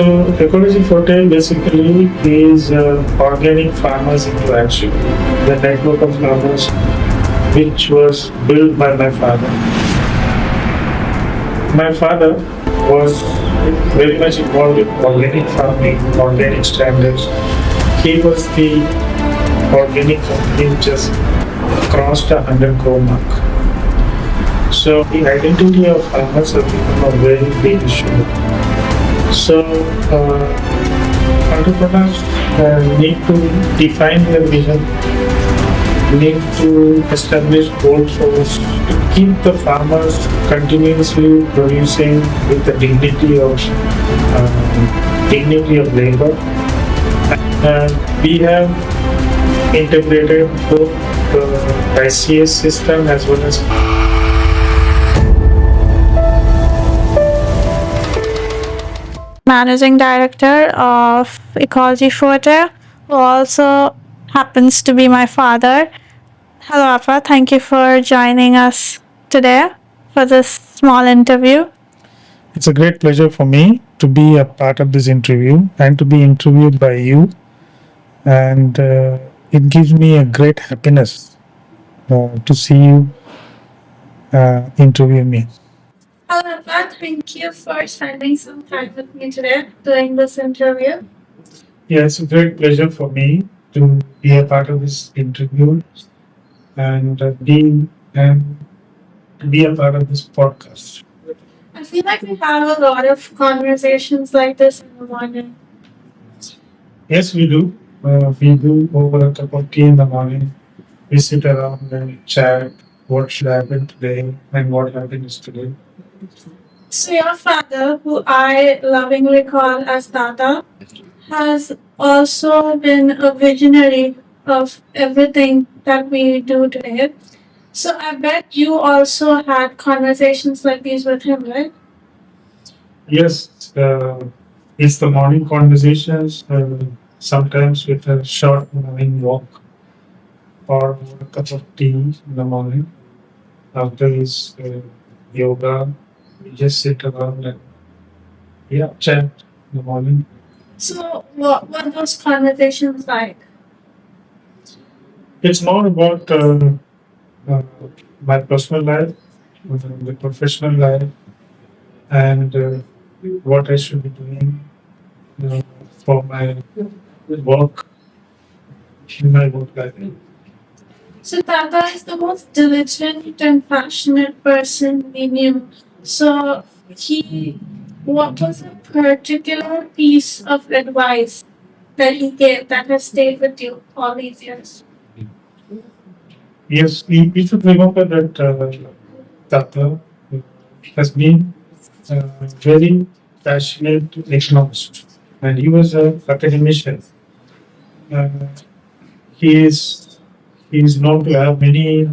So, Ekologie Forte basically is organic farmers into action, the network of farmers which was built by my father. My father was very much involved in organic farming, organic standards. He was the organic company just crossed 100 crore mark. So the identity of farmers has become a very big issue. So entrepreneurs need to define their vision, need to establish goals to keep the farmers continuously producing with the dignity of labor. We have integrated both the ICS system as well as Managing Director of Ekologie Forte, who also happens to be my father. Hello, Appa. Thank you for joining us today for this small interview. It's a great pleasure for me to be a part of this interview and to be interviewed by you. And it gives me a great happiness to see you interview me. Hello, Appa. Thank you for spending some time with me today doing this interview. Yeah, it's a great pleasure for me to be a part of this interview and be a part of this podcast. I feel like we have a lot of conversations like this in the morning. Yes, we do. We do over a cup of tea in the morning. We sit around and chat what should happen today and what happened yesterday. So, your father, who I lovingly call as Tata, has also been a visionary of everything that we do today. So, I bet you also had conversations like these with him, right? Yes, it's the morning conversations, sometimes with a short morning walk or a cup of tea in the morning. After his yoga, we just sit around and chat in the morning. So, what were those conversations like? It's more about uh, my personal life, the professional life, and what I should be doing for my work in my work life. So, Tata is the most diligent and passionate person we knew. So, what was a particular piece of advice that he gave that has stayed with you all these years? Yes, we should remember that Tata has been very passionate economist, and he was an academician. Uh, he is he is known to have many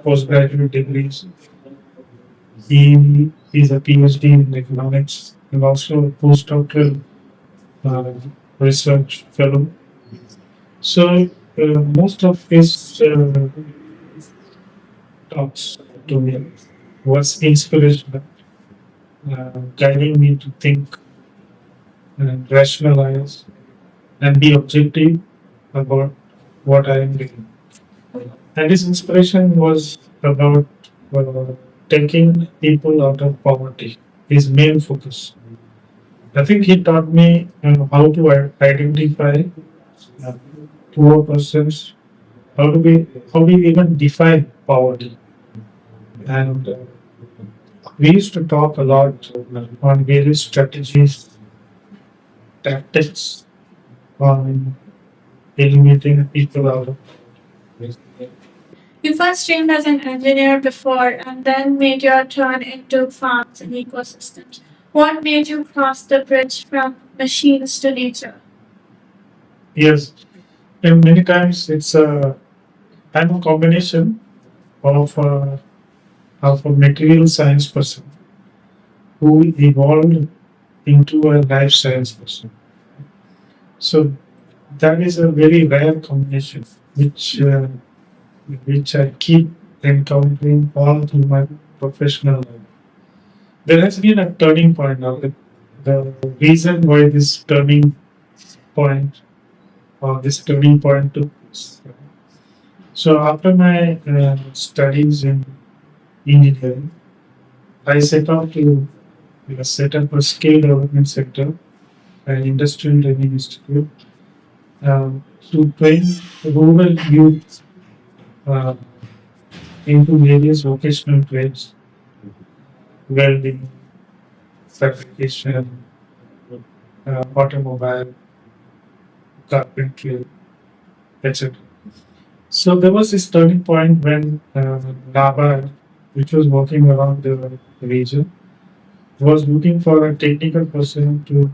postgraduate degrees. He is a PhD in economics and also a postdoctoral uh, research fellow. So most of his talks to me was inspirational, guiding me to think and rationalize and be objective about what I am doing. And his inspiration was about taking people out of poverty, his main focus. I think he taught me how to identify uh, poor persons, how we even define poverty. And we used to talk a lot on various strategies, tactics on eliminating people out of poverty. You first trained as an engineer before and then made your turn into farms and ecosystems. What made you cross the bridge from machines to nature? Yes, and many times it's a kind of combination of a material science person who evolved into a life science person. So that is a very rare combination, which I keep encountering all through my professional life. There has been a turning point now. the reason why this turning point or this turning point took place. So after my studies in engineering, I set out to set up a skill development center, an industrial training institute, to train rural youth uh, into various vocational trades, welding, fabrication, automobile, carpentry, etc. So there was this turning point when NABARD, which was working around the region, was looking for a technical person to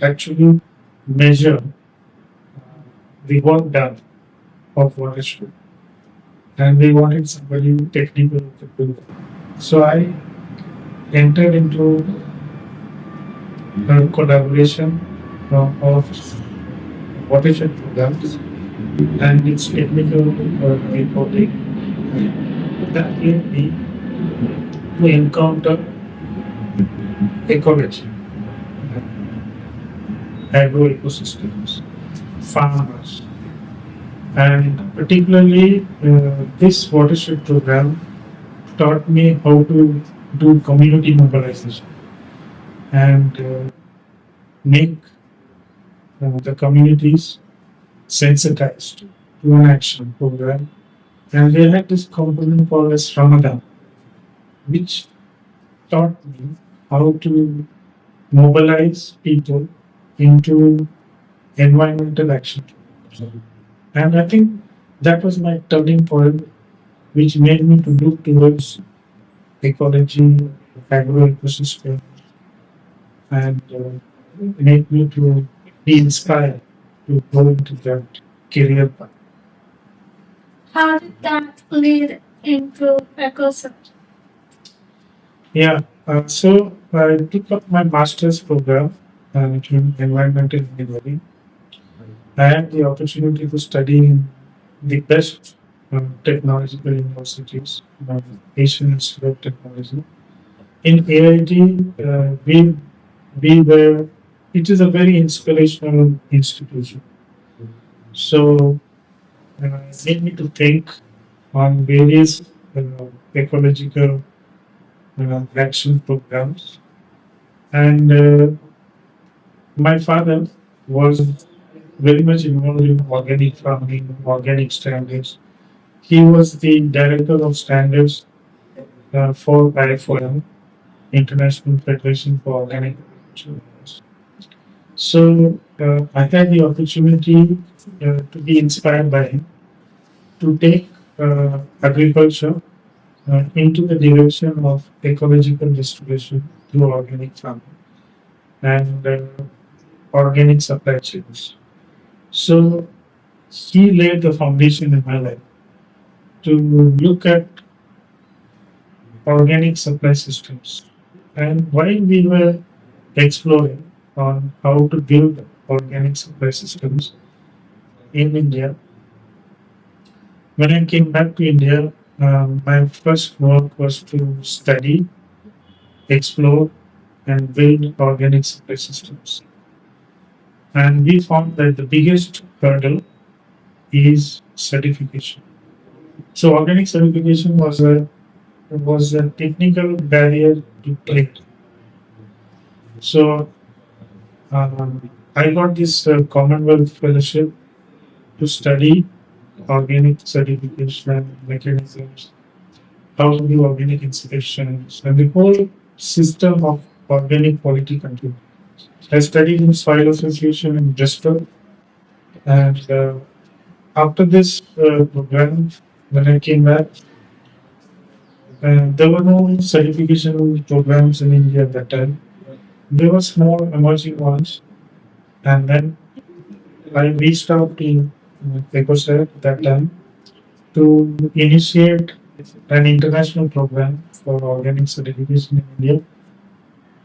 actually measure the work done of watershed, and they wanted somebody technical to do that. So I entered into a collaboration of watershed programs and its technical reporting. That led me to encounter ecology, agro ecosystems, farmers, and particularly this watershed program taught me how to do community mobilization and make the communities sensitized to an action program. And they had this component called as Ramadan, which taught me how to mobilize people into environmental action. And I think that was my turning point, which made me to look towards ecology, agro ecosystem, and made me to be inspired to go into that career path. How did that lead into EcoCert? Yeah, so I took up my master's program in environmental engineering. I had the opportunity to study in the best technological universities, Asian Institute of Technology. In AIT, we were, it is a very inspirational institution. So it made me to think on various ecological action programs. And my father was very much involved in organic farming, organic standards. He was the director of standards for IFOM, International Federation for Organic Agriculture. So I had the opportunity to be inspired by him to take agriculture into the direction of ecological restoration through organic farming and organic supply chains. So he laid the foundation in my life to look at organic supply systems. And while we were exploring on how to build organic supply systems in India, when I came back to India, my first work was to study, explore, and build organic supply systems. And we found that the biggest hurdle is certification. So organic certification was a technical barrier to trade. So I got this Commonwealth Fellowship to study organic certification mechanisms, how to do organic inspections, and the whole system of organic quality control. I studied in soil association in Bristol, and after this program, when I came back, there were no certification programs in India at that time. There were small emerging ones, and then I reached out to EcoCERT at that time to initiate an international program for organic certification in India.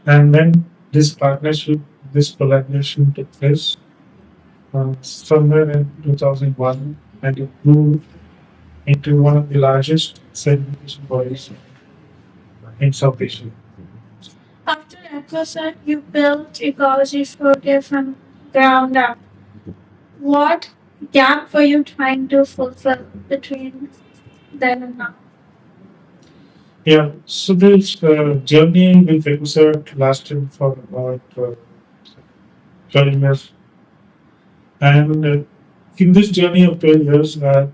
And then this partnership, this collaboration took place somewhere in 2001, and it grew into one of the largest certification bodies in South Asia. After EcoCERT, you built Ecologie Forte from ground up. What gap were you trying to fulfill between then and now? Yeah, so this journey with EkoCERT lasted for about 12 years. And in this journey of 12 years, I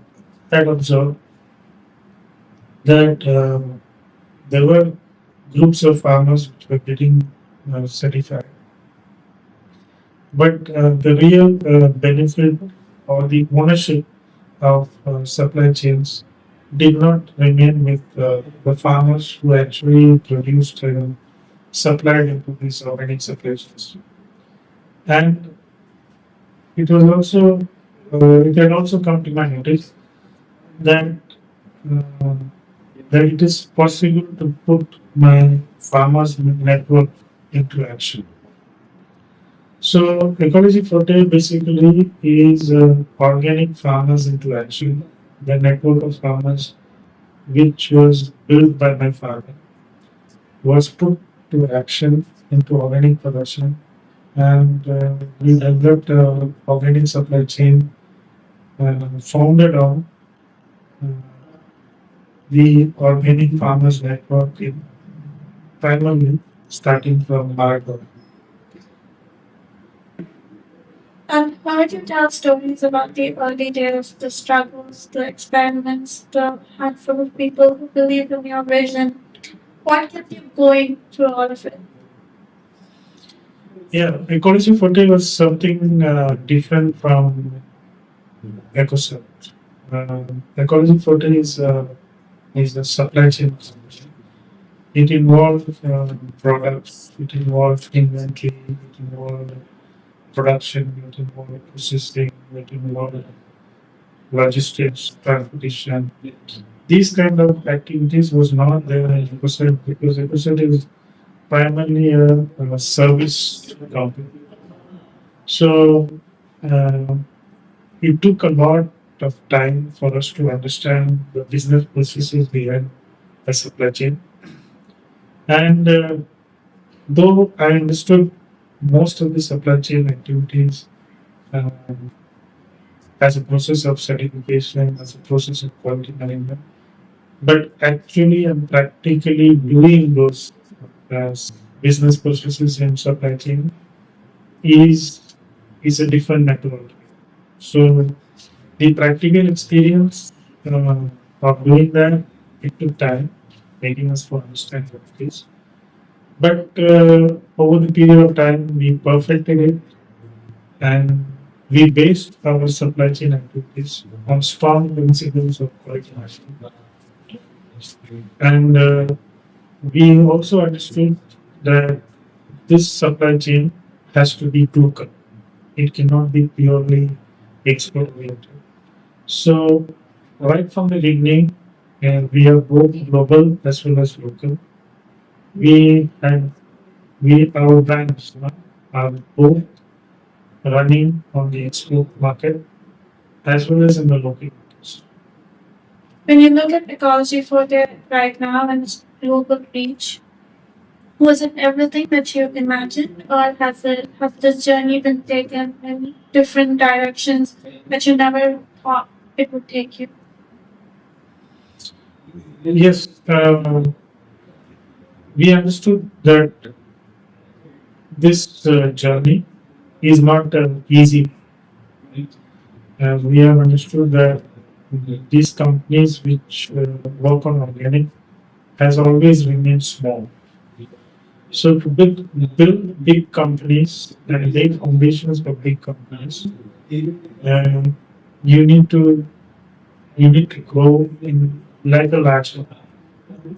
had observed that there were groups of farmers which were getting certified. But the real benefit or the ownership of supply chains did not remain with the farmers who actually produced supplied into these organic supply chains. And it was also it had also come to my notice that uh, that it is possible to put my farmers network into action. So Ecology Forte basically is organic farmers into action. The network of farmers which was built by my father was put to action into organic production, and we developed an organic supply chain founded on uh, the organic farmers network in primarily starting from Marathon. And heard you tell stories about the early days, the struggles, the experiments, the handful of people who believed in your vision. What kept you going through all of it? Yeah, Ecology Forte was something different from EcoCert. Ecology Forte is a supply chain solution. It involved products, it involved inventory, it involved production, it involved processing, it involved logistics, transportation. These kind of activities was not there in EcoCert because EcoCert is primarily a service company. So uh, it took a lot of time for us to understand the business processes behind a supply chain. And though I understood most of the supply chain activities um, as a process of certification, as a process of quality management, but actually and practically doing those uh, business processes in supply chain is is a different methodology. So the practical experience of doing that, it took time, making us to understand what it is. But over the period of time, we perfected it, and we based our supply chain activities on strong principles of quality management. And we also understood that this supply chain has to be local. It cannot be purely export oriented. So, right from the beginning, we are both global as well as local. We and we our brands are both running on the export market as well as in the local markets. When you look at Ecology Forte right now and its global reach, was it everything that you imagined, or has this journey been taken in different directions that you never thought it would take you? Yes, we understood that this journey is not easy. We have understood that these companies which work on organic has always remained small. So to build big companies and lay foundations for big companies, um, you need to you need to grow in like a large company.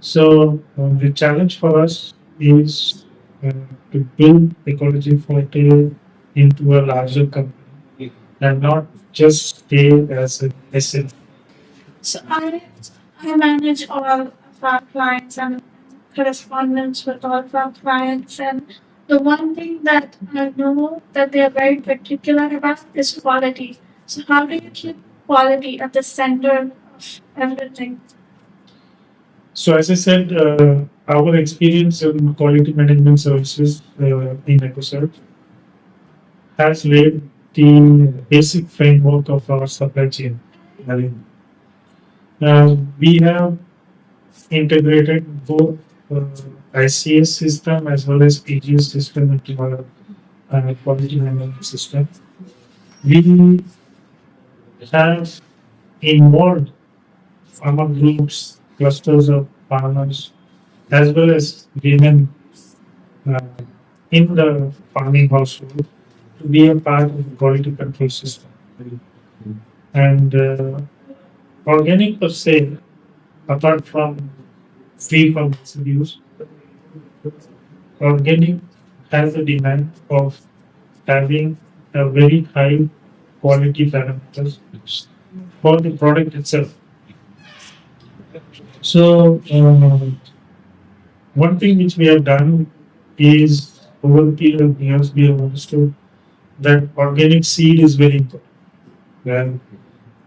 So the challenge for us is uh, to build Ecology Forte into a larger company and not just stay as an SME. So I manage all of our clients and correspondence with all of our clients, and the one thing that I know that they are very particular about is quality. So how do you keep quality at the center of everything? So as I said, our experience in quality management services in EcoCert has laid the basic framework of our supply chain. We have integrated both ICS system as well as PGS system into our quality management system. We have involved farmer groups, clusters of farmers, as well as women uh, in the farming household to be a part of the quality control system. And organic per se, apart from free from residues, organic has a demand of having a very high quality parameters for the product itself. So, one thing which we have done is over the period of years, we have understood that organic seed is very important. And,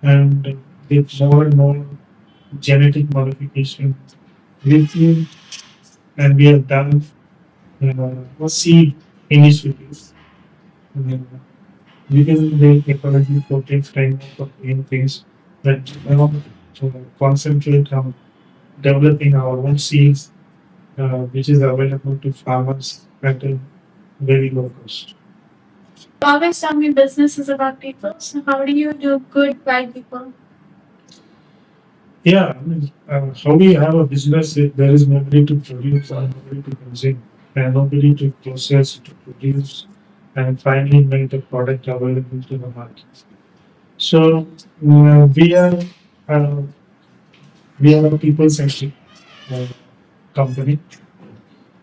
and with more and more genetic modification with you, and we have done seed initiatives uh, within the Ekologie Forte framework of doing things that now concentrate on developing our own seeds, which is available to farmers at a very low cost. Always tell me business is about people. So how do you do good by people? Yeah, how do you have a business if there is nobody to produce and nobody to consume and nobody to process, to produce, and finally make the product available to the market? So uh, we are a people-centric uh, company.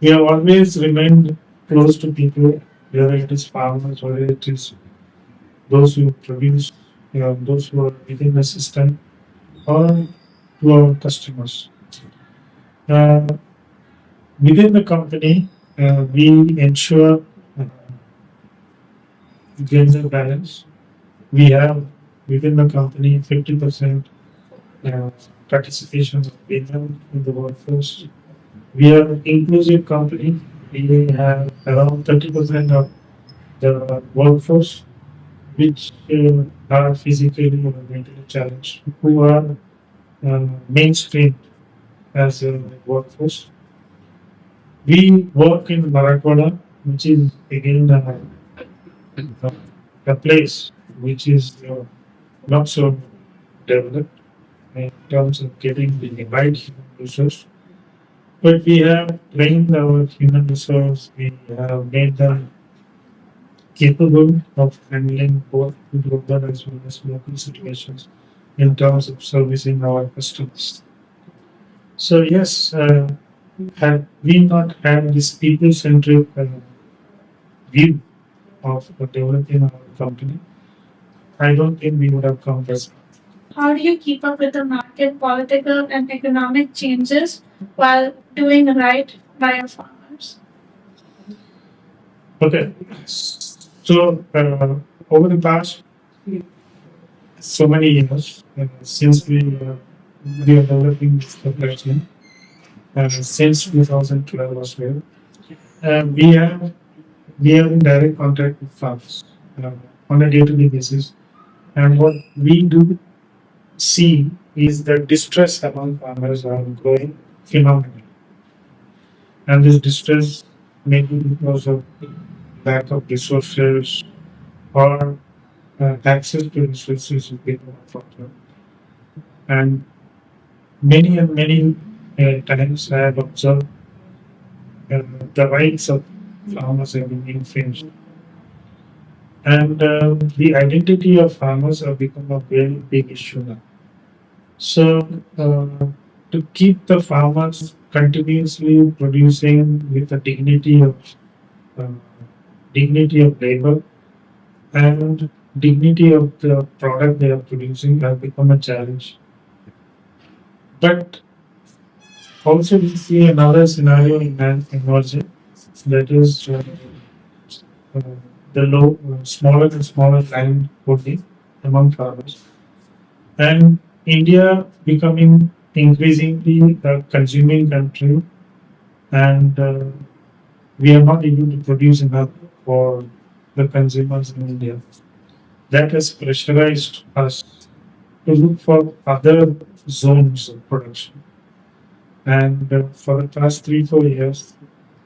We have always remained close to people, whether it is farmers or it is those who produce, those who are within the system, or to our customers. Uh, Within the company, we ensure gender balance. We have within the company 50% uh, participation of women in the workforce. We are an inclusive company. We have around 30% of the workforce which are physically or mentally challenged, who are mainstream as a workforce. We work in Marathwada, which is again a place which is not so developed in terms of getting the right human resource. But we have trained our human resource, we have made them capable of handling both global as well as local situations in terms of servicing our customers. So yes, had we not had this people-centric view of developing our company, I don't think we would have come this far. How do you keep up with the market, political, and economic changes while doing right by your farmers? Okay, so over the past so many years, since we are developing this supply chain, since 2012 as well, we have we are in direct contact with farmers uh, on a day-to-day basis, and what we do see is that distress among farmers are growing phenomenally, and this distress may be because of lack of resources or access to resources is become a problem. And many times I have observed uh, the rights of farmers have been infringed. And the identity of farmers have become a very big issue now. So, to keep the farmers continuously producing with the uh, dignity of labor and dignity of the product they are producing have become a challenge. But also, we see another scenario in emerging, that is uh, the smaller and smaller land holding among farmers, and India becoming increasingly a consuming country, and we are not able to produce enough for the consumers in India. That has pressurized us to look for other zones of production. And for the past 3 4 years,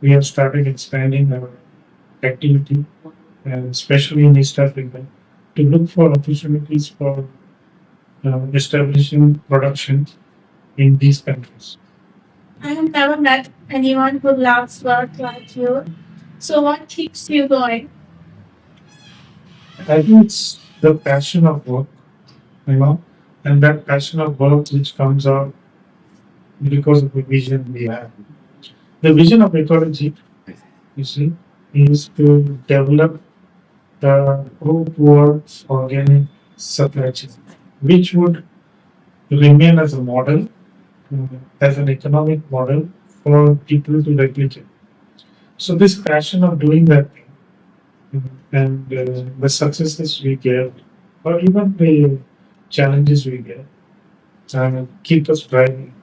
we have started expanding our activity, and especially in East Africa, to look for opportunities for establishing production in these countries. I have never met anyone who loves work like you. So, what keeps you going? I think it's the passion of work, you know, and that passion of work which comes out because of the vision we have. The vision of ecology, you see, is to develop the pro-poor organic supply chain, which would remain as a model, as an economic model for people to replicate. So this passion of doing that, and the successes we get, or even the challenges we get, keep us driving,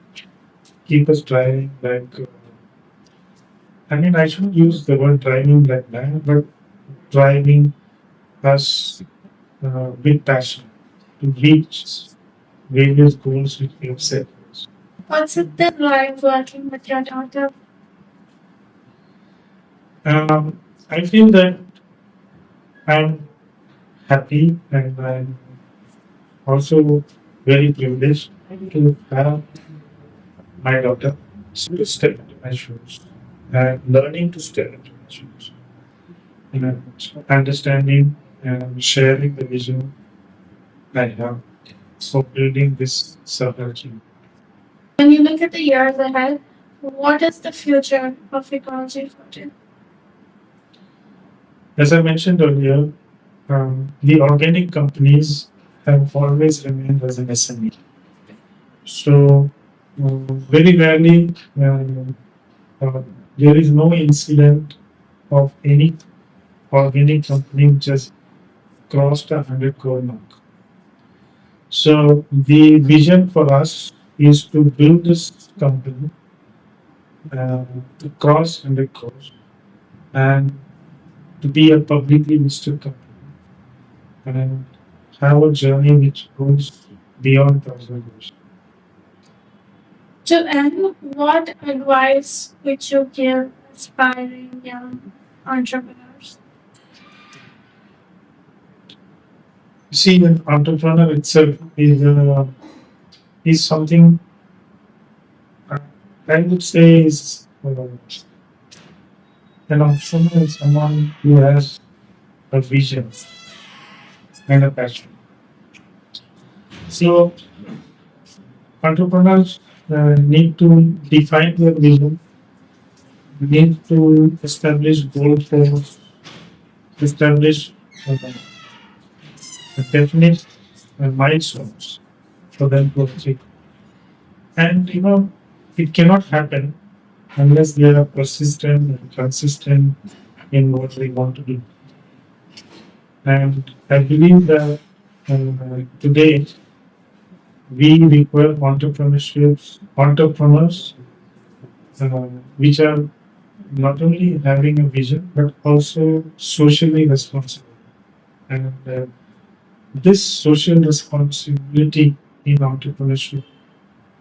keep us driving like. I mean, I shouldn't use the word driving like that, but driving us with passion to reach various goals which we have set. What's it been like working with your daughter? I feel that I'm happy and I'm also very privileged to have my daughter to step into my shoes and learning to step into my shoes. You know, understanding and sharing the vision I have for building this suburban. When you look at the years ahead, what is the future of Ekologie Forte? As I mentioned earlier, the organic companies have always remained as an SME. So, very rarely uh, there is no incident of any organic company which has crossed 100 crore mark. So, the vision for us is to build this company to cross 100 crores and to be a publicly listed company and have a journey which goes beyond 1,000 years. To end, what advice would you give aspiring young entrepreneurs? See, an entrepreneur itself is something uh, I would say is an entrepreneur is someone who has a vision and a passion. So entrepreneurs need to define their vision, need to establish goals, establish definite milestones for them to achieve. And it cannot happen unless they are persistent and consistent in what they want to do. And I believe that today we require entrepreneurs which are not only having a vision but also socially responsible. And this social responsibility in entrepreneurship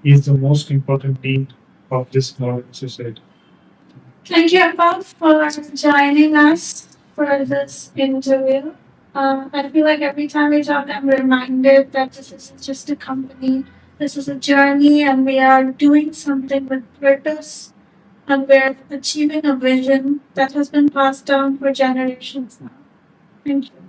is the most important need of this modern society. Thank you, Appa, for joining us for this interview. I feel like every time we talk, I'm reminded that this isn't just a company, this is a journey, and we are doing something with purpose, and we're achieving a vision that has been passed down for generations now. Thank you.